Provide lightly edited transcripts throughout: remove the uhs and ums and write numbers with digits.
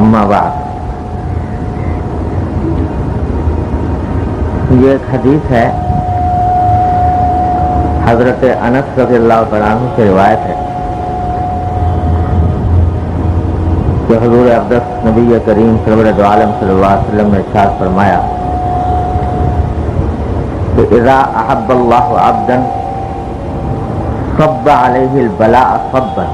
اما بعد، یہ ایک حدیث ہے، حضرت انس رضی اللہ تعالیٰ عنہ سے روایت ہے کہ حضور اقدس نبی کریم سرور دو عالم صلی اللہ علیہ وسلم نے ارشاد فرمایا کہ اذا احب اللہ عبدا صب علیہ البلاء صبا،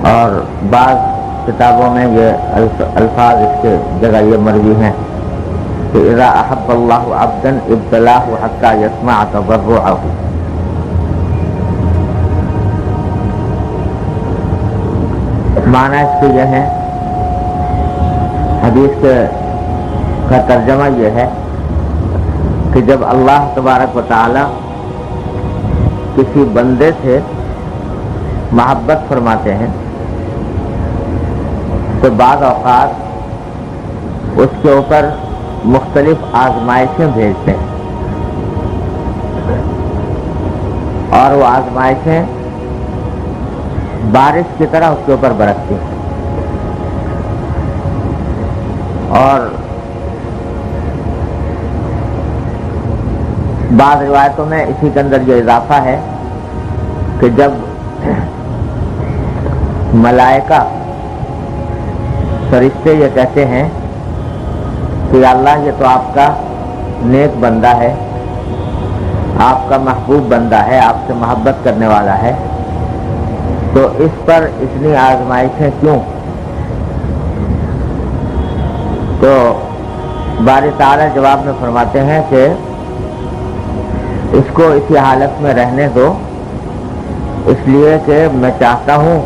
اور بعض کتابوں میں یہ الفاظ اس کے جگہ یہ مروی ہیں کہ اذا احب اللہ عبدا ابتلاہ حتی یسمع تضرعہ، معنی اس کے یہ ہے، حدیث کا ترجمہ یہ ہے کہ جب اللہ تبارک و تعالی کسی بندے سے محبت فرماتے ہیں تو بعض اوقات اس کے اوپر مختلف آزمائشیں بھیجتے ہیں، اور وہ آزمائشیں بارش کی طرح اس کے اوپر برستی ہیں، اور بعض روایتوں میں اسی کے اندر یہ اضافہ ہے کہ جب ملائکہ فرشتے یہ کہتے ہیں کہ اللہ یہ تو آپ کا نیک بندہ ہے، آپ کا محبوب بندہ ہے، آپ سے محبت کرنے والا ہے، تو اس پر اتنی آزمائشیں کیوں؟ تو باری تعالیٰ جواب میں فرماتے ہیں کہ اس کو اسی حالت میں رہنے دو، اس لیے کہ میں چاہتا ہوں،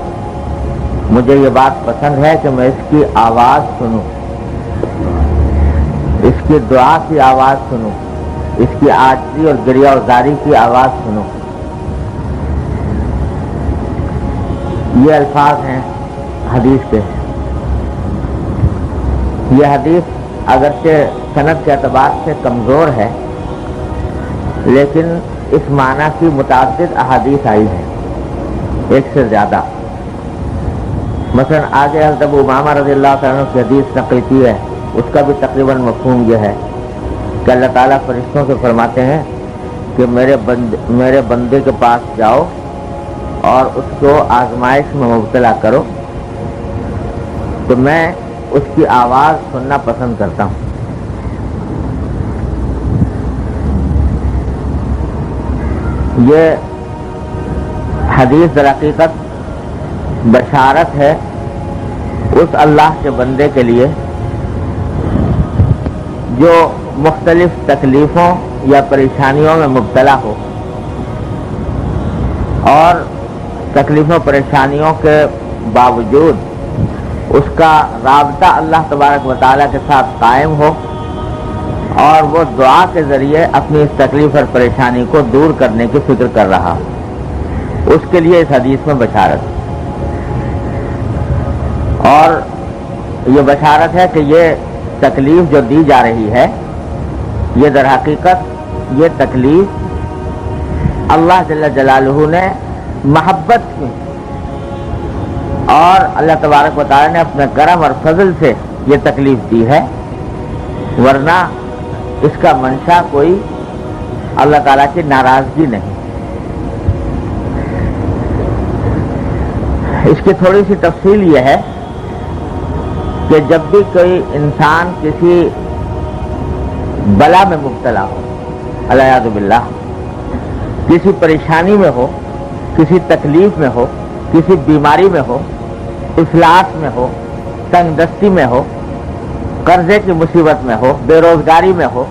مجھے یہ بات پسند ہے کہ میں اس کی آواز سنوں، اس کی دعا کی آواز سنوں، اس کی عاجزی اور گریہ و زاری کی آواز سنوں۔ یہ الفاظ ہیں حدیث کے۔ یہ حدیث اگرچہ سند کے اعتبار سے کمزور ہے، لیکن اس معنی کی متعدد احادیث آئی ہیں، ایک سے زیادہ۔ مثلا آگے حضرت ابو امامہ رضی اللہ تعالیٰ عنہ کی حدیث نقل کی ہے، اس کا بھی تقریباً مفہوم یہ ہے کہ اللہ تعالیٰ فرشتوں سے فرماتے ہیں کہ میرے بندے کے پاس جاؤ اور اس کو آزمائش میں مبتلا کرو، تو میں اس کی آواز سننا پسند کرتا ہوں۔ یہ حدیث در حقیقت بشارت ہے اس اللہ کے بندے کے لیے جو مختلف تکلیفوں یا پریشانیوں میں مبتلا ہو، اور تکلیفوں پریشانیوں کے باوجود اس کا رابطہ اللہ تبارک و تعالیٰ کے ساتھ قائم ہو، اور وہ دعا کے ذریعے اپنی اس تکلیف اور پریشانی کو دور کرنے کی فکر کر رہا، اس کے لیے اس حدیث میں بشارت۔ اور یہ بشارت ہے کہ یہ تکلیف جو دی جا رہی ہے، یہ در حقیقت یہ تکلیف اللہ جل جلالہ نے محبت کی، اور اللہ تبارک و تعالیٰ نے اپنے کرم اور فضل سے یہ تکلیف دی ہے، ورنہ اس کا منشا کوئی اللہ تعالیٰ کی ناراضگی نہیں۔ اس کی تھوڑی سی تفصیل یہ ہے کہ جب بھی کوئی انسان کسی بلا میں مبتلا ہو، العیاذ باللہ، کسی پریشانی میں ہو، کسی تکلیف میں ہو، کسی بیماری میں ہو، افلاس میں ہو، تنگ دستی میں ہو، قرضے کی مصیبت میں ہو، بے روزگاری میں ہو،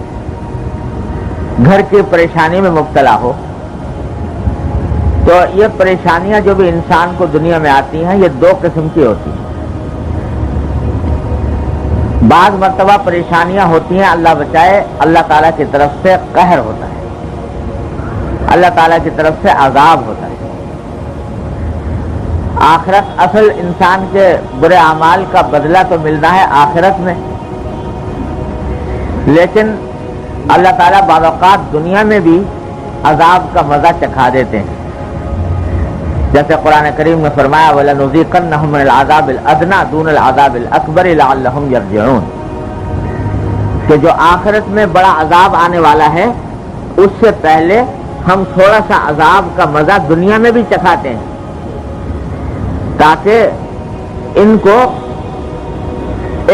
گھر کی پریشانی میں مبتلا ہو، تو یہ پریشانیاں جو بھی انسان کو دنیا میں آتی ہیں، یہ دو قسم کی ہوتی ہیں۔ بعض مرتبہ پریشانیاں ہوتی ہیں، اللہ بچائے، اللہ تعالیٰ کی طرف سے قہر ہوتا ہے، اللہ تعالیٰ کی طرف سے عذاب ہوتا ہے۔ آخرت، اصل انسان کے برے اعمال کا بدلہ تو ملنا ہے آخرت میں، لیکن اللہ تعالیٰ بعض اوقات دنیا میں بھی عذاب کا مزہ چکھا دیتے ہیں۔ جیسے قرآن کریم میں فرمایا وَلَنُذِيقَنَّهُم مِّنَ الْعَذَابِ الْأَدْنَىٰ دُونَ الْعَذَابِ الْأَكْبَرِ لَعَلَّهُمْ يَرْجِعُونَ، کہ جو آخرت میں بڑا عذاب آنے والا ہے اس سے پہلے ہم تھوڑا سا عذاب کا مزہ دنیا میں بھی چکھاتے ہیں تاکہ ان کو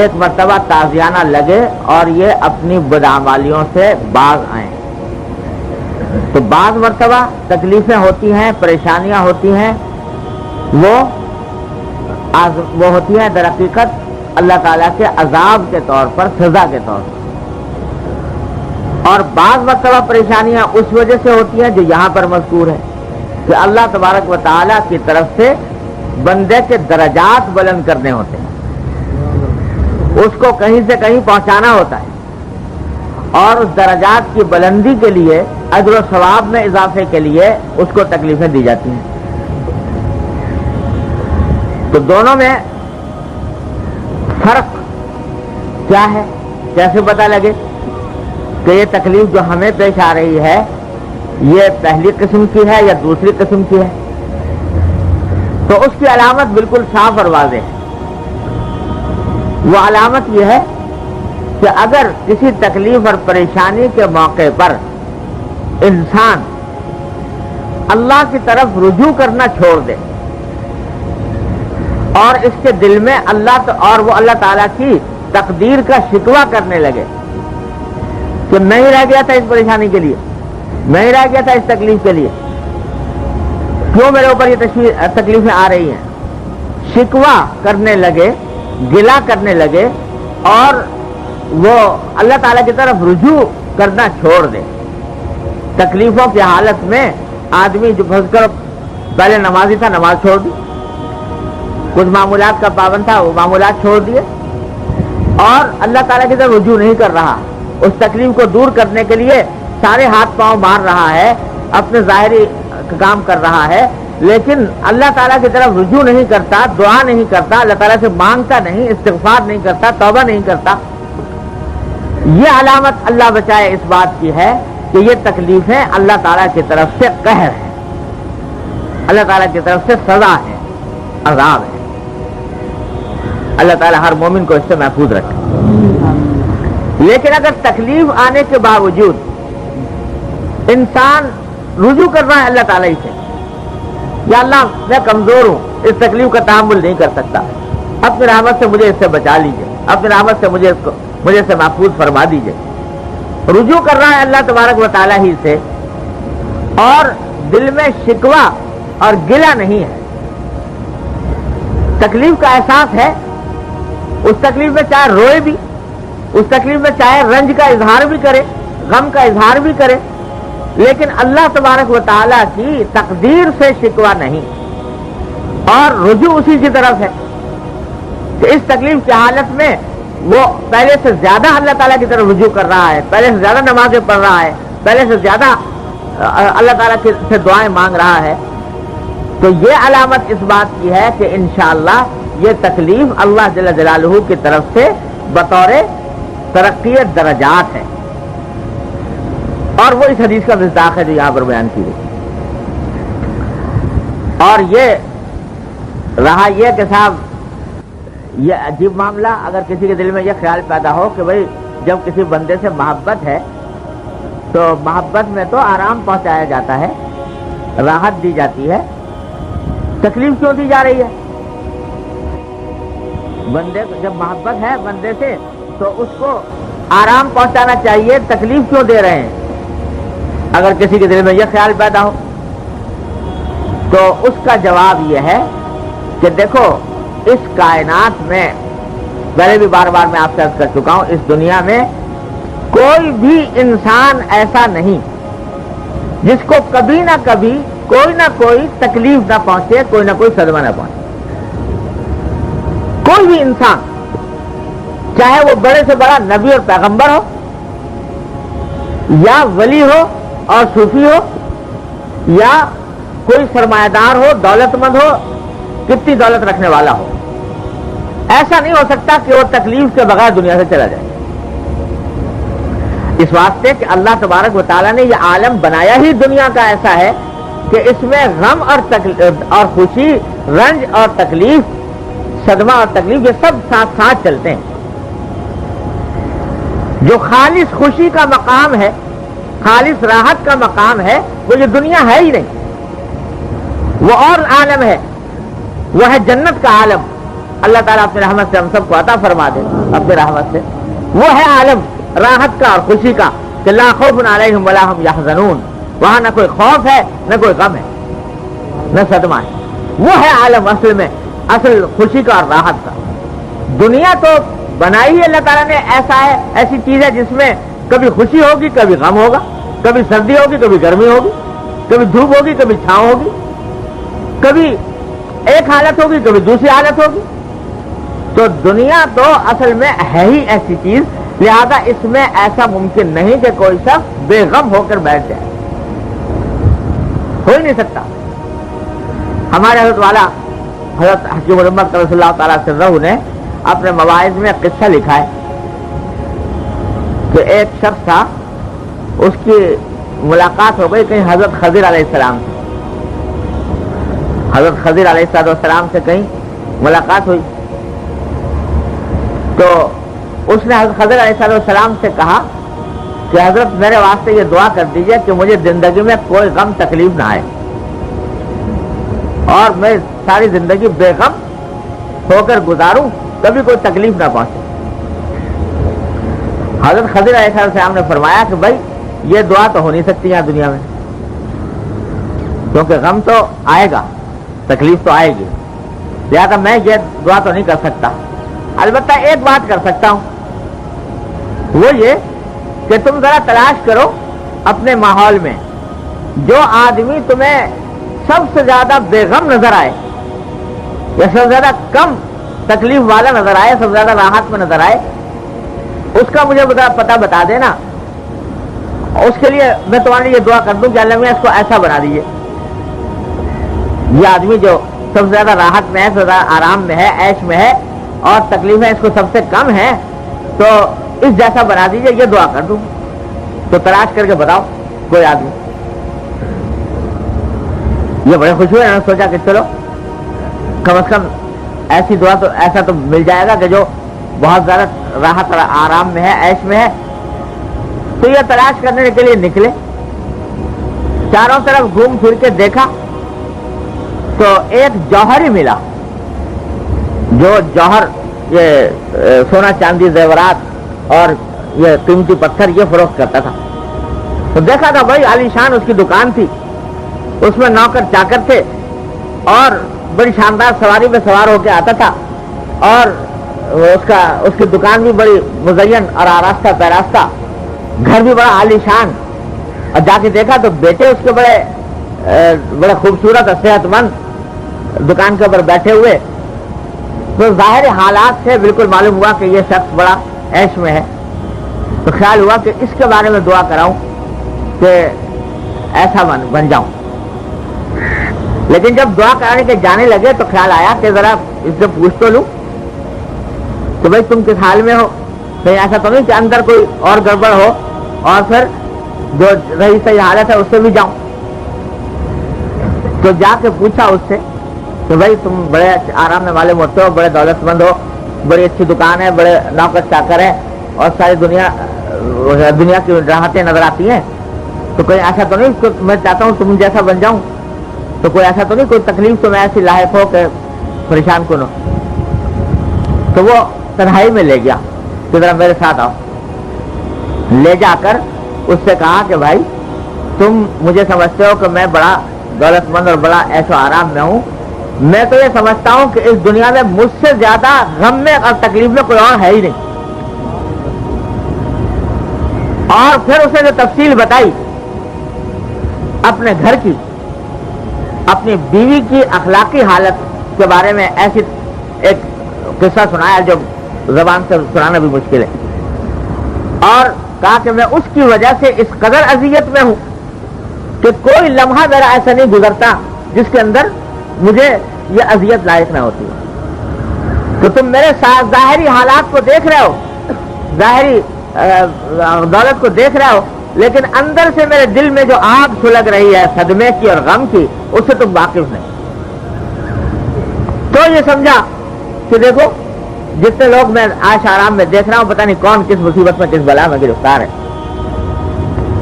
ایک مرتبہ تازیانہ لگے اور یہ اپنی بدعمالیوں سے باز آئیں۔ تو بعض مرتبہ تکلیفیں ہوتی ہیں، پریشانیاں ہوتی ہیں، وہ ہوتی ہیں در حقیقت اللہ تعالیٰ کے عذاب کے طور پر، سزا کے طور پر، اور بعض مرتبہ پریشانیاں اس وجہ سے ہوتی ہیں جو یہاں پر مذکور ہے کہ اللہ تبارک و تعالیٰ کی طرف سے بندے کے درجات بلند کرنے ہوتے ہیں، اس کو کہیں سے کہیں پہنچانا ہوتا ہے، اور اس درجات کی بلندی کے لیے، اجر و ثواب میں اضافے کے لیے اس کو تکلیفیں دی جاتی ہیں۔ تو دونوں میں فرق کیا ہے، کیسے پتہ لگے کہ یہ تکلیف جو ہمیں پیش آ رہی ہے یہ پہلی قسم کی ہے یا دوسری قسم کی ہے؟ تو اس کی علامت بالکل صاف اور واضح ہے۔ وہ علامت یہ ہے کہ اگر کسی تکلیف اور پریشانی کے موقع پر انسان اللہ کی طرف رجوع کرنا چھوڑ دے اور اس کے دل میں اور وہ اللہ تعالیٰ کی تقدیر کا شکوہ کرنے لگے کہ میں ہی رہ گیا تھا اس پریشانی کے لیے، میں ہی رہ گیا تھا اس تکلیف کے لیے، کیوں میرے اوپر یہ تکلیفیں آ رہی ہیں، شکوہ کرنے لگے، گلہ کرنے لگے اور وہ اللہ تعالیٰ کی طرف رجوع کرنا چھوڑ دے۔ تکلیفوں کی حالت میں آدمی جو پھنس کر پہلے نمازی تھا نماز چھوڑ دی، کچھ معمولات کا پابند تھا وہ معمولات چھوڑ دیے، اور اللہ تعالیٰ کی طرف رجوع نہیں کر رہا، اس تکلیف کو دور کرنے کے لیے سارے ہاتھ پاؤں مار رہا ہے، اپنے ظاہری کام کر رہا ہے، لیکن اللہ تعالیٰ کی طرف رجوع نہیں کرتا، دعا نہیں کرتا، اللہ تعالیٰ سے مانگتا نہیں، استغفار نہیں کرتا، توبہ نہیں کرتا۔ یہ علامت اللہ بچائے اس بات کی ہے کہ یہ تکلیفیں اللہ تعالیٰ کی طرف سے قہر ہے، اللہ تعالیٰ کی طرف سے سزا ہے، عذاب ہے۔ اللہ تعالیٰ ہر مومن کو اس سے محفوظ رکھے۔ لیکن اگر تکلیف آنے کے باوجود انسان رجوع کر رہا ہے اللہ تعالیٰ سے، یا اللہ میں کمزور ہوں، اس تکلیف کا تحمل نہیں کر سکتا، اپنی رحمت سے مجھے اس سے بچا لیجیے، اپنی رحمت سے مجھے سے محفوظ فرما دیجیے، رجوع کر رہا ہے اللہ تبارک و تعالیٰ ہی سے، اور دل میں شکوہ اور گلہ نہیں ہے، تکلیف کا احساس ہے، اس تکلیف میں چاہے روئے بھی، اس تکلیف میں چاہے رنج کا اظہار بھی کرے، غم کا اظہار بھی کرے، لیکن اللہ تبارک و تعالیٰ کی تقدیر سے شکوہ نہیں، اور رجوع اسی کی طرف ہے کہ اس تکلیف کی حالت میں وہ پہلے سے زیادہ اللہ تعالیٰ کی طرف رجوع کر رہا ہے، پہلے سے زیادہ نمازیں پڑھ رہا ہے، پہلے سے زیادہ اللہ تعالیٰ سے دعائیں مانگ رہا ہے۔ تو یہ علامت اس بات کی ہے کہ انشاءاللہ یہ تکلیف اللہ جل جلالہ کی طرف سے بطور ترقی درجات ہے، اور وہ اس حدیث کا مصداق ہے جو یہاں پر بیان کی گئی۔ اور یہ رہا یہ کہ صاحب یہ عجیب معاملہ، اگر کسی کے دل میں یہ خیال پیدا ہو کہ بھئی جب کسی بندے سے محبت ہے تو محبت میں تو آرام پہنچایا جاتا ہے، راحت دی جاتی ہے، تکلیف کیوں دی جا رہی ہے؟ بندے کو جب محبت ہے بندے سے تو اس کو آرام پہنچانا چاہیے، تکلیف کیوں دے رہے ہیں؟ اگر کسی کے دل میں یہ خیال پیدا ہو تو اس کا جواب یہ ہے کہ دیکھو اس کائنات میں، پہلے بھی بار بار میں آپ سے عرض کر چکا ہوں، اس دنیا میں کوئی بھی انسان ایسا نہیں جس کو کبھی نہ کبھی کوئی نہ کوئی تکلیف نہ پہنچے، کوئی نہ کوئی صدمہ نہ پہنچے۔ کوئی بھی انسان، چاہے وہ بڑے سے بڑا نبی اور پیغمبر ہو، یا ولی ہو اور صوفی ہو، یا کوئی سرمایہ دار ہو، دولت مند ہو، کتنی دولت رکھنے والا ہو، ایسا نہیں ہو سکتا کہ وہ تکلیف کے بغیر دنیا سے چلا جائے۔ اس واسطے کہ اللہ تبارک و تعالیٰ نے یہ عالم بنایا ہی دنیا کا ایسا ہے کہ اس میں غم اور خوشی، رنج اور تکلیف، صدمہ اور تکلیف، یہ سب ساتھ ساتھ چلتے ہیں۔ جو خالص خوشی کا مقام ہے، خالص راحت کا مقام ہے، وہ یہ دنیا ہے ہی نہیں، وہ اور عالم ہے، وہ ہے جنت کا عالم۔ اللہ تعالیٰ اپنی رحمت سے ہم سب کو عطا فرما دے، اپنی رحمت سے۔ وہ ہے عالم راحت کا اور خوشی کا کہ لا خوف علیہم ولا ہم یحزنون، وہاں نہ کوئی خوف ہے، نہ کوئی غم ہے، نہ صدمہ ہے۔ وہ ہے عالم اصل میں، اصل خوشی کا اور راحت کا۔ دنیا تو بنائی ہے اللہ تعالیٰ نے، ایسا ہے، ایسی چیز ہے جس میں کبھی خوشی ہوگی، کبھی غم ہوگا، کبھی سردی ہوگی، کبھی گرمی ہوگی، کبھی دھوپ ہوگی، کبھی چھاؤں ہوگی، کبھی ایک حالت ہوگی، کبھی دوسری حالت ہوگی۔ تو دنیا تو اصل میں ہے ہی ایسی چیز، لہذا اس میں ایسا ممکن نہیں کہ کوئی شخص بے غم ہو کر بیٹھ جائے، ہو ہی نہیں سکتا۔ ہمارے حضرت والا حضرت حکیم الامت صلی اللہ تعالیٰ سرہ نے اپنے مواعظ میں قصہ لکھا ہے کہ ایک شخص تھا، اس کی ملاقات ہو گئی کہیں حضرت خضر علیہ السلام سے، حضرت خضر علیہ السلام سے کہیں ملاقات ہوئی، تو اس نے حضرت خضر علیہ السلام سے کہا کہ حضرت میرے واسطے یہ دعا کر دیجئے کہ مجھے زندگی میں کوئی غم تکلیف نہ آئے اور میں ساری زندگی بے غم ہو کر گزاروں، کبھی کوئی تکلیف نہ پہنچے۔ حضرت خضر علیہ السلام نے فرمایا کہ بھائی یہ دعا تو ہو نہیں سکتی یہاں دنیا میں، کیونکہ غم تو آئے گا، تکلیف تو آئے گی، لہذا میں یہ دعا تو نہیں کر سکتا۔ البتہ ایک بات کر سکتا ہوں، وہ یہ کہ تم ذرا تلاش کرو اپنے ماحول میں جو آدمی تمہیں سب سے زیادہ بے غم نظر آئے یا سب سے زیادہ کم تکلیف والا نظر آئے، سب سے زیادہ راحت میں نظر آئے، اس کا مجھے پتہ بتا دینا، اس کے لیے میں تمہارے لیے یہ دعا کر دوں کہ اللہ میاں اس کو ایسا بنا دیجیے، یہ آدمی جو سب سے زیادہ راحت میں ہے، سب سے زیادہ آرام میں ہے، عیش میں ہے، اور تکلیفیں اس کو سب سے کم ہیں، تو اس جیسا بنا دیجیے، یہ دعا کر دوں۔ تو تلاش کر کے بتاؤ کوئی آدمی۔ یہ بڑے خوش ہوئے، انہوں نے سوچا کہ چلو کم از کم ایسی دعا تو ایسا تو مل جائے گا کہ جو بہت زیادہ راحت اور آرام میں ہے، عیش میں ہے۔ تو یہ تلاش کرنے کے لیے نکلے، چاروں طرف گھوم پھر کے دیکھا تو ایک جوہر ہی ملا، جو جوہر یہ سونا چاندی زیورات اور یہ قیمتی پتھر یہ فروخت کرتا تھا۔ تو دیکھا تھا بھائی عالی شان اس کی دکان تھی، اس میں نوکر چاکر تھے اور بڑی شاندار سواری میں سوار ہو کے آتا تھا، اور اس کی دکان بھی بڑی مزین اور آراستہ پیراستہ، گھر بھی بڑا عالی شان، اور جا کے دیکھا تو بیٹے اس کے بڑے خوبصورت اور صحت مند دکان کے اوپر بیٹھے ہوئے۔ تو ظاہر حالات سے بالکل معلوم ہوا کہ یہ شخص بڑا عیش میں ہے، تو خیال ہوا کہ اس کے بارے میں دعا کراؤں کہ ایسا بن جاؤں۔ لیکن جب دعا کرانے کے جانے لگے تو خیال آیا کہ ذرا اس سے پوچھ تو لوں کہ بھائی تم کس حال میں ہو، کہیں ایسا تو نہیں کہ اندر کوئی اور گڑبڑ ہو اور پھر جو رہی صحیح حالت ہے اس سے بھی جاؤں۔ تو جا کے پوچھا اس سے کہ بھائی تم بڑے آرام میں معلوم ہوتے ہو، بڑے دولت مند ہو، بڑی اچھی دکان ہے، بڑے نوکر چاکر ہے اور ساری دنیا کی راحتیں نظر آتی ہیں، تو کوئی ایسا تو نہیں کہ میں چاہتا ہوں تم جیسا بن جاؤں، تو کوئی ایسا تو نہیں کوئی تکلیف تو میں ایسی لاحق ہو کہ پریشان کن ہو؟ تو وہ تنہائی میں لے گیا کہ ذرا میرے ساتھ آؤ، لے جا کر اس سے کہا کہ بھائی تم مجھے سمجھتے ہو کہ میں بڑا دولت مند اور بڑا ایش و آرام میں ہوں، میں تو یہ سمجھتا ہوں کہ اس دنیا میں مجھ سے زیادہ غم میں اور تکلیف میں کوئی اور ہے ہی نہیں۔ اور پھر اسے جو تفصیل بتائی اپنے گھر کی، اپنی بیوی کی اخلاقی حالت کے بارے میں ایسی ایک قصہ سنایا جو زبان سے سنانا بھی مشکل ہے، اور کہا کہ میں اس کی وجہ سے اس قدر اذیت میں ہوں کہ کوئی لمحہ میرا ایسا نہیں گزرتا جس کے اندر مجھے یہ اذیت لاحق نہ ہوتی۔ تو تم میرے ساتھ ظاہری حالات کو دیکھ رہے ہو، ظاہری دولت کو دیکھ رہے ہو، لیکن اندر سے میرے دل میں جو آگ سلگ رہی ہے صدمے کی اور غم کی، اس سے تم واقف نہیں۔ تو یہ سمجھا کہ دیکھو جتنے لوگ میں عائش آرام میں دیکھ رہا ہوں، پتہ نہیں کون کس مصیبت میں کس بلا میں گرفتار ہے۔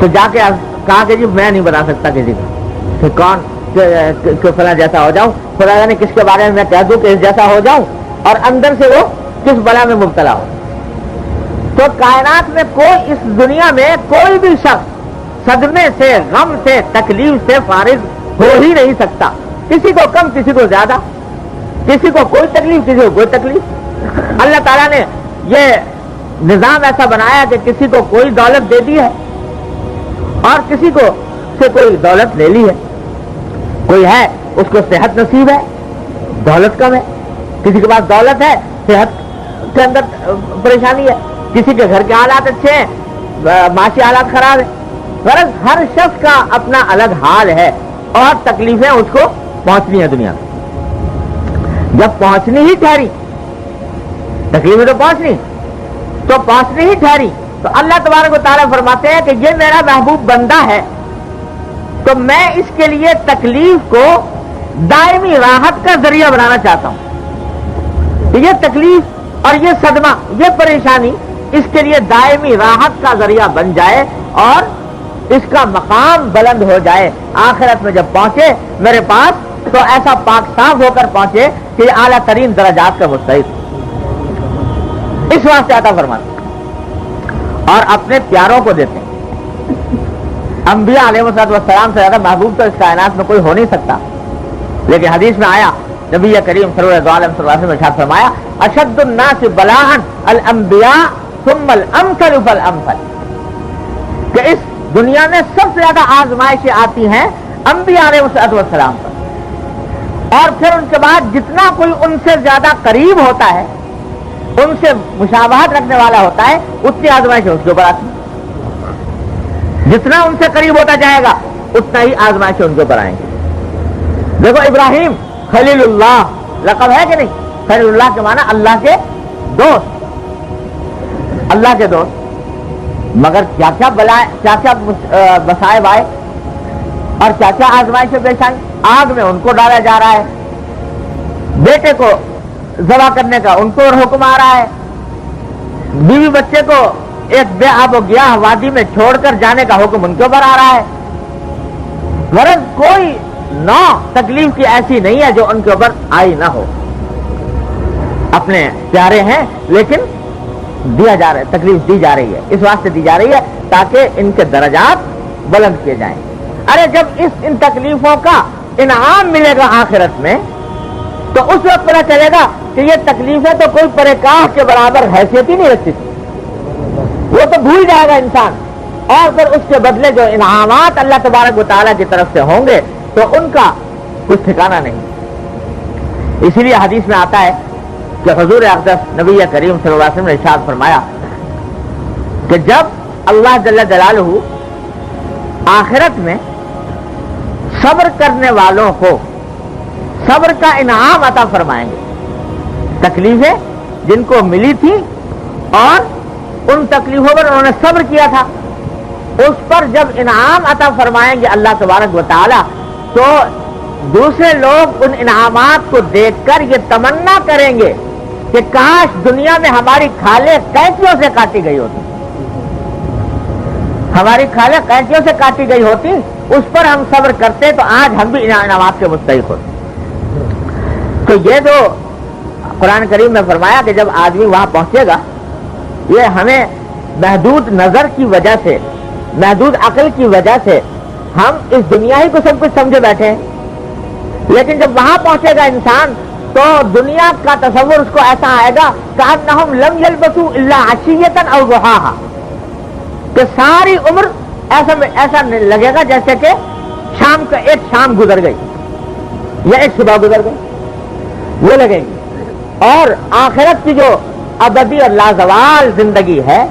تو جا کے کہا کہ جی میں نہیں بتا سکتا کسی کو کہ کون کہ فلاں جیسا ہو جاؤں، خدا نے کس کے بارے میں کہہ دوں کہ اس جیسا ہو جاؤں اور اندر سے وہ کس بلا میں مبتلا ہو۔ تو کائنات میں کوئی، اس دنیا میں کوئی بھی شخص صدمے سے، غم سے، تکلیف سے فارغ ہو ہی نہیں سکتا، کسی کو کم کسی کو زیادہ، کسی کو کوئی تکلیف کسی کو کوئی تکلیف۔ اللہ تعالیٰ نے یہ نظام ایسا بنایا کہ کسی کو کوئی دولت دے دی ہے اور کسی کو سے کوئی دولت لے لی ہے۔ کوئی ہے اس کو صحت نصیب ہے، دولت کم ہے، کسی کے پاس دولت ہے، صحت کے اندر پریشانی ہے، کسی کے گھر کے حالات اچھے ہیں، معاشی حالات خراب ہیں۔ غرض ہر شخص کا اپنا الگ حال ہے اور تکلیفیں اس کو پہنچنی ہے دنیا میں۔ جب پہنچنی ہی ٹھہری، تکلیفیں تو پہنچنی ہی ٹھہری، تو اللہ تبارک و تعالیٰ فرماتے ہیں کہ یہ میرا محبوب بندہ ہے تو میں اس کے لیے تکلیف کو دائمی راحت کا ذریعہ بنانا چاہتا ہوں۔ یہ تکلیف اور یہ صدمہ، یہ پریشانی اس کے لیے دائمی راحت کا ذریعہ بن جائے اور اس کا مقام بلند ہو جائے۔ آخرت میں جب پہنچے میرے پاس تو ایسا پاک صاف ہو کر پہنچے کہ یہ اعلیٰ ترین درجات کا مستحق، اس واسطے عطا فرماتے اور اپنے پیاروں کو دیتے ہیں۔ انبیاء علیہ السلام سے زیادہ محبوب تو اس کائنات میں کوئی ہو نہیں سکتا، لیکن حدیث میں آیا، نبی کریم صلی اللہ علیہ وسلم نے ارشاد فرمایا، اشد الناس بلاء الانبیاء ثم الامثل فالامثل، کہ اس دنیا میں سب سے زیادہ آزمائشیں آتی ہیں انبیاء علیہ السلام پر، اور پھر ان کے بعد جتنا کوئی ان سے زیادہ قریب ہوتا ہے، ان سے مشابہت رکھنے والا ہوتا ہے، اتنی آزمائشیں اس کے اوپر آتی ہیں۔ جتنا ان سے قریب ہوتا جائے گا اتنا ہی آزمائشیں ان کے اوپر آئیں گی۔ دیکھو ابراہیم خلیل اللہ لقب ہے کہ نہیں؟ خلیل اللہ کے معنی اللہ کے دوست، اللہ کے دوست، مگر کیا کیا بلائے، کیا کیا مسائب آئے اور کیا کیا آزمائشیں پیش آئیں۔ آگ میں ان کو ڈالا جا رہا ہے، بیٹے کو ذبح کرنے کا ان کو حکم آ رہا ہے، بیوی بچے کو ایک بے آب و گیاہ وادی میں چھوڑ کر جانے کا حکم ان کے اوپر آ رہا ہے۔ غرض کوئی نوع تکلیف کی ایسی نہیں ہے جو ان کے اوپر آئی نہ ہو۔ اپنے پیارے ہیں لیکن دیا جا رہا ہے، تکلیف دی جا رہی ہے، اس واسطے دی جا رہی ہے تاکہ ان کے درجات بلند کیے جائیں۔ ارے جب ان تکلیفوں کا انعام ملے گا آخرت میں تو اس وقت پتہ چلے گا کہ یہ تکلیفیں تو کوئی پرکاش کے برابر حیثیت ہی نہیں رکھتی تھی، وہ تو بھول جائے گا انسان، اور پھر اس کے بدلے جو انعامات اللہ تبارک و تعالیٰ کی طرف سے ہوں گے تو ان کا کچھ ٹھکانہ نہیں۔ اسی لیے حدیث میں آتا ہے کہ حضور اقدس نبی کریم صلی اللہ علیہ وسلم نے ارشاد فرمایا کہ جب اللہ جل جلالہ آخرت میں صبر کرنے والوں کو صبر کا انعام عطا فرمائیں گے، تکلیفیں جن کو ملی تھی اور ان تکلیفوں پر انہوں نے صبر کیا تھا، اس پر جب انعام عطا فرمائیں گے اللہ تبارک و تعالی، تو دوسرے لوگ ان انعامات کو دیکھ کر یہ تمنا کریں گے کہ کاش دنیا میں ہماری کھالیں قینچیوں سے کاٹی گئی ہوتی، ہماری کھالیں قینچیوں سے کاٹی گئی ہوتی، اس پر ہم صبر کرتے تو آج ہم بھی انعامات کے مستحق ہوتے۔ تو یہ جو قرآن کریم میں فرمایا کہ جب آدمی وہاں پہنچے گا، یہ ہمیں محدود نظر کی وجہ سے، محدود عقل کی وجہ سے ہم اس دنیا ہی کو سب کچھ سمجھے بیٹھے ہیں، لیکن جب وہاں پہنچے گا انسان تو دنیا کا تصور اس کو ایسا آئے گا کأنہم لم یلبثوا الا عشیۃ او ضحاھا، کہ ساری عمر ایسا لگے گا جیسے کہ شام کا ایک شام گزر گئی یا ایک صبح گزر گئی، وہ لگے گی۔ اور آخرت کی جو ابدی اور لازوال زندگی ہے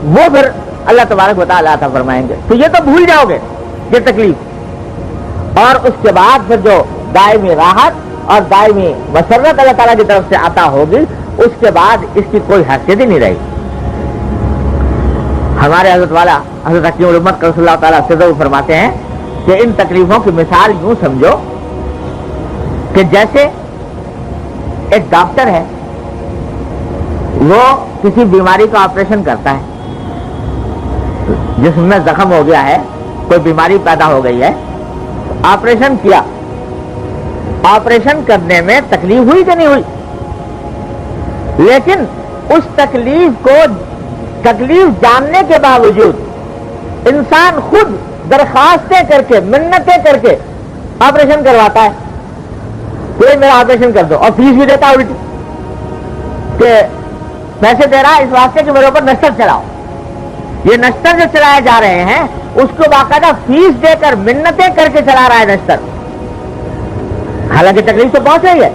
وہ پھر اللہ تبارک و تعالیٰ عطا فرمائیں گے، تو یہ تو بھول جاؤ گے یہ تکلیف، اور اس کے بعد پھر جو دائمی راحت اور دائمی مسرت اللہ تعالیٰ کی طرف سے عطا ہوگی، اس کے بعد اس کی کوئی حیثیت ہی نہیں رہے گی۔ ہمارے حضرت والا حضرت حکیم الامت رسول اللہ تعالیٰ سے فرماتے ہیں کہ ان تکلیفوں کی مثال یوں سمجھو کہ جیسے ایک ڈاکٹر ہے، وہ کسی بیماری کا آپریشن کرتا ہے، جسم میں زخم ہو گیا ہے، کوئی بیماری پیدا ہو گئی ہے، آپریشن کیا، آپریشن کرنے میں تکلیف ہوئی کہ نہیں ہوئی؟ لیکن اس تکلیف جاننے کے باوجود انسان خود درخواستیں کر کے، منتیں کر کے آپریشن کرواتا ہے کہ میرا آپریشن کر دو، اور فیس بھی دیتا الٹی کہ پیسے دے رہا ہے اس واسطے کہ میرے اوپر نشتر چلاؤ۔ یہ نشتر جو چلائے جا رہے ہیں اس کو باقاعدہ فیس دے کر منتیں کر کے چلا رہا ہے نشتر، حالانکہ تکلیف تو پہنچ رہی ہے،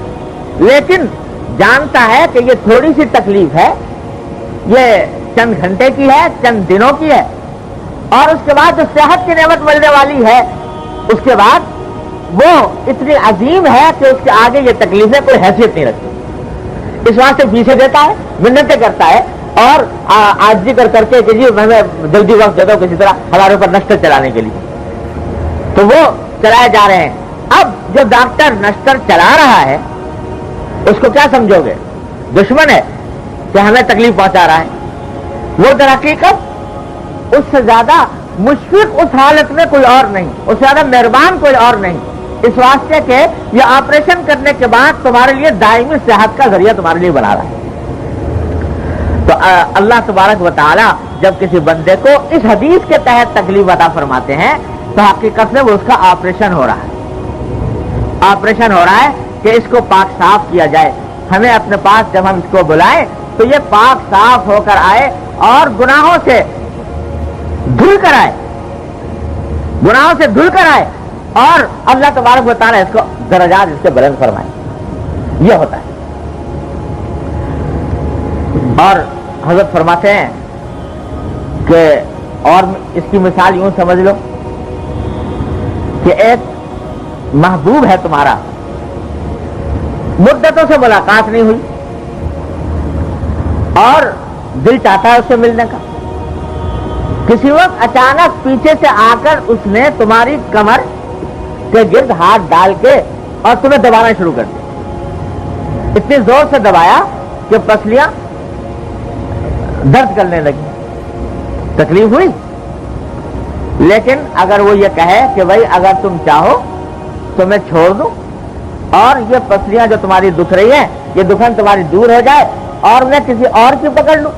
لیکن جانتا ہے کہ یہ تھوڑی سی تکلیف ہے، یہ چند گھنٹے کی ہے، چند دنوں کی ہے، اور اس کے بعد جو صحت کی نعمت ملنے والی ہے اس کے بعد وہ اتنی عظیم ہے کہ اس کے آگے یہ تکلیفیں کوئی حیثیت نہیں رکھتی، اس واسطے فیسیں دیتا ہے، منتیں کرتا ہے، اور عاجزی کر کے کہ جی ہمیں جلدی وقت دے دو کسی طرح ہمارے اوپر نشتر چلانے کے لیے، تو وہ چلائے جا رہے ہیں۔ اب جو ڈاکٹر نشتر چلا رہا ہے اس کو کیا سمجھو گے؟ دشمن ہے کہ ہمیں تکلیف پہنچا رہا ہے۔ وہ در حقیقت اس سے زیادہ مشفق اس حالت میں کوئی اور نہیں، اس سے زیادہ مہربان کوئی اور نہیں، اس واسطے کہ یہ آپریشن کرنے کے بعد تمہارے لیے دائمی صحت کا ذریعہ تمہارے لیے بنا رہا ہے۔ تو اللہ تبارک و تعالی جب کسی بندے کو اس حدیث کے تحت تکلیف عطا فرماتے ہیں تو حقیقت میں وہ اس کا آپریشن ہو رہا ہے، آپریشن ہو رہا ہے کہ اس کو پاک صاف کیا جائے۔ ہمیں اپنے پاس جب ہم اس کو بلائیں تو یہ پاک صاف ہو کر آئے اور گناہوں سے دھل کر آئے، گناہوں سے دھل کر آئے، اور اللہ تبارک و تعالی اس کو درجات اس سے بلند فرمائے۔ یہ ہوتا ہے۔ اور حضرت فرماتے ہیں کہ اور اس کی مثال یوں سمجھ لو کہ ایک محبوب ہے تمہارا، مدتوں سے ملاقات نہیں ہوئی اور دل چاہتا ہے اس سے ملنے کا، کسی وقت اچانک پیچھے سے آ کر اس نے تمہاری کمر کے گرد ہاتھ ڈال کے اور تمہیں دبانا شروع کر دیا، اتنی زور سے دبایا کہ پسلیاں درد کرنے لگی، تکلیف ہوئی۔ لیکن اگر وہ یہ کہے کہ بھائی اگر تم چاہو تو میں چھوڑ دوں اور یہ پسلیاں جو تمہاری دکھ رہی ہیں یہ دکھن تمہاری دور ہو جائے اور میں کسی اور کی پکڑ لوں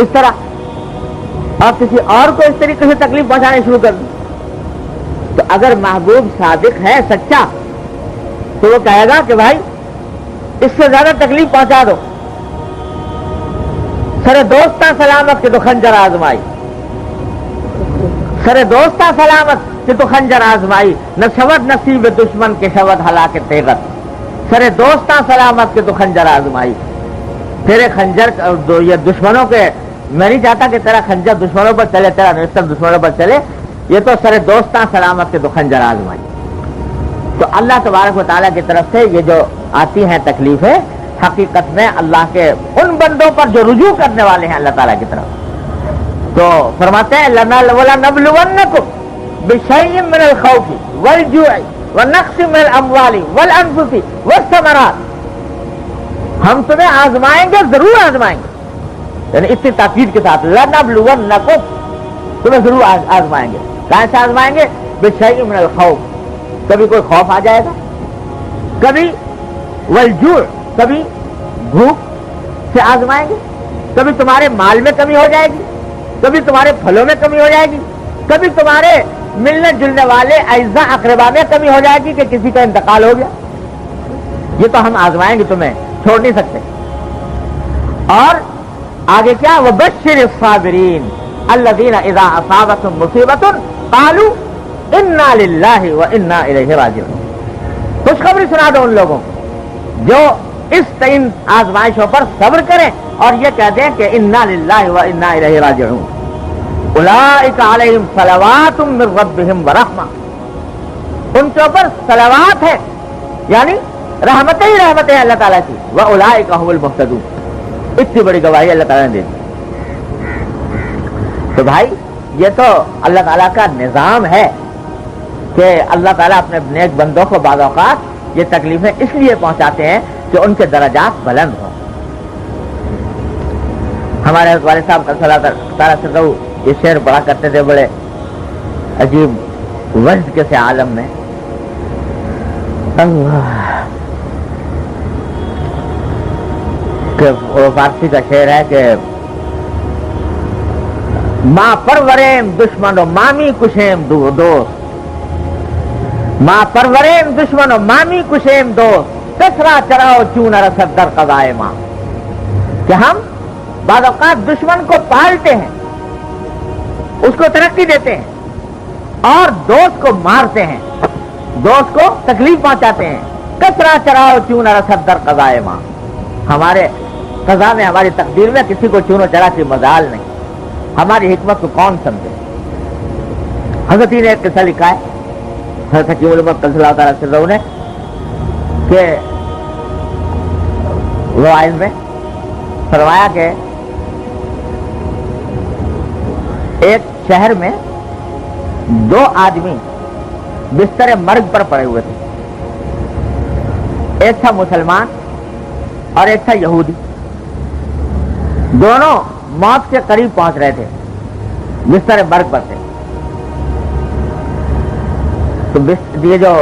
اس طرح، اور کسی اور کو اس طریقے سے تکلیف پہنچانے شروع کر دوں، تو اگر محبوب صادق ہے، سچا، تو وہ کہے گا کہ بھائی اس سے زیادہ تکلیف پہنچا دو، سر دوستاں سلامت کہ تو خنجر آزمائی، سر دوستاں سلامت کہ تو خنجر آزمائی، نہ شود نصیب دشمن کے شود ہلاک تیغت، سر دوستاں سلامت کہ تو خنجر آزمائی، تیرے خنجر یہ دشمنوں کے، میں نہیں چاہتا کہ تیرا خنجر دشمنوں پر چلے، تیرا نشتر دشمنوں پر چلے، یہ تو سر دوستاں سلامت کے تو خنجر آزمائی۔ تو اللہ تبارک و تعالیٰ کی طرف سے یہ جو آتی ہیں تکلیفیں حقیقت میں اللہ کے ان بندوں پر جو رجوع کرنے والے ہیں اللہ تعالیٰ کی طرف، تو فرماتے ہیں لَنَبْلُوَنَّكُمْ بِشَيْءٍ مِّنَ الْخَوْفِ وَالْجُوعِ وَنَقْصٍ مِّنَ الْأَمْوَالِ وَالْأَنفُسِ وَالثَّمَرَاتِ، ہم تمہیں آزمائیں گے، ضرور آزمائیں گے، یعنی اتنی تاکید کے ساتھ لَنَبْلُوَنَّكُمْ، تمہیں ضرور آزمائیں گے۔ کہاں سے آزمائیں گے؟ بِشَيْءٍ مِّنَ الْخَوْفِ، کبھی کوئی خوف آ جائے گا، کبھی والجوع، کبھی بھوک سے آزمائیں گے، کبھی تمہارے مال میں کمی ہو جائے گی، کبھی تمہارے پھلوں میں کمی ہو جائے گی، کبھی تمہارے ملنے جلنے والے اعزاء اقربا میں کمی ہو جائے گی کہ کسی کا انتقال ہو گیا، یہ تو ہم آزمائیں گے، تمہیں چھوڑ نہیں سکتے۔ اور آگے کیا؟ وَبَشِّرِ الصَّابِرِينَ الَّذِينَ إِذَا أَصَابَتْهُمْ مُصِيبَةٌ قَالُوا إِنَّا لِلَّهِ وَإِنَّا إِلَيْهِ رَاجِعُونَ، خوشخبری سنا دو ان لوگوں جو اس تین آزمائشوں پر صبر کریں اور یہ کہہ دیں کہ انا للہ و انا الیہ راجعون، اولئک علیہم صلوات من ربہم ورحمہ، ان کے اوپر صلوات ہے یعنی رحمتیں ہی رحمتیں اللہ تعالیٰ کی، واولئک هم المہتدون، اتنی بڑی گواہی اللہ تعالیٰ نے دے دی۔ تو بھائی یہ تو اللہ تعالیٰ کا نظام ہے کہ اللہ تعالیٰ اپنے نیک بندوں کو بعض اوقات یہ تکلیفیں اس لیے پہنچاتے ہیں کہ ان کے درجات بلند ہوں. ہمارے حضرت والد صاحب کا تعالیٰ سے یہ شعر پڑھا کرتے تھے بڑے عجیب وجد کے سے عالم میں. اللہ کہ وہ فارسی کا شعر ہے کہ ماں پروریم دشمن و مامی کشیم دوست، ماں پروریم دشمن و مامی کشیم دوست، کسرا چراؤ چون رسد در قضائے ماں. کہ ہم بعض اوقات دشمن کو پالتے ہیں، اس کو ترقی دیتے ہیں، اور دوست کو مارتے ہیں، دوست کو تکلیف پہنچاتے ہیں. کسرا چراؤ چون رسد در قضائے ماں. ہمارے قضا میں، ہماری تقدیر میں کسی کو چون و چرا کی مجال نہیں. ہماری حکمت کو کون سمجھے؟ حضرت نے ایک قصہ لکھا ہے حضرت حکیم الامت صلی اللہ تعالیٰ وسلم نے کہ وائز میں فرمایا کہ ایک شہر میں دو آدمی بستر مرگ پر پڑے ہوئے تھے. ایک تھا مسلمان اور ایک تھا یہودی. دونوں موت کے قریب پہنچ رہے تھے، بستر مرگ پر تھے. تو یہ جو